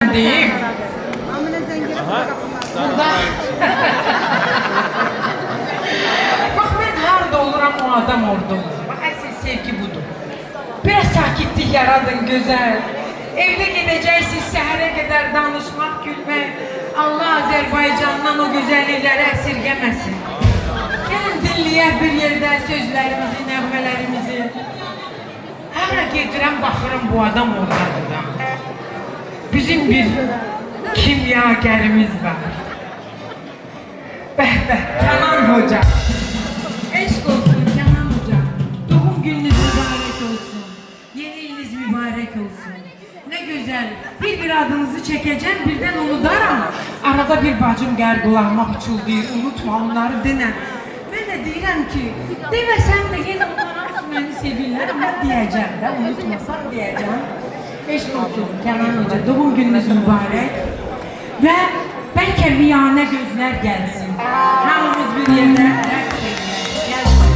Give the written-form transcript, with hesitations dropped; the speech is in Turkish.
ben deyim. Burada. Bak ben harda oluram, o adam orada olur. Bak əsl sevgi budur. Biraz sakitlik yaradın güzel. Evde gideceksiniz səhərə kadar danışmak, gülmek. Allah Azerbaycan'dan o güzellikleri esirgemesin. Gelin dinleyək bir yerde sözlerimizi, nəğmələrimizi. Hara gedirəm, baxırım bu adam oradadır da. Bizim bir kimyagerimiz var. Bəh, Kenan Hoca. Eşq olsun Kenan Hoca. Doğum gününüz mübarek olsun. Yeni iliniz mübarek olsun. Ne güzel. Bir adınızı çekeceğim, birden unudaram. Arada bir bacım gel kulağıma pıçıldayır. Unutma onları denə. Ben de deyirəm ki, demesem de yine unutamazsın, beni sevirler ama diyeceğim de, unutmasam diyeceğim. Eşq olsun Kenan Hoca, doğum gününüz mübarek. Ve belki miyane gözler gelsin. Hamımız bir yerde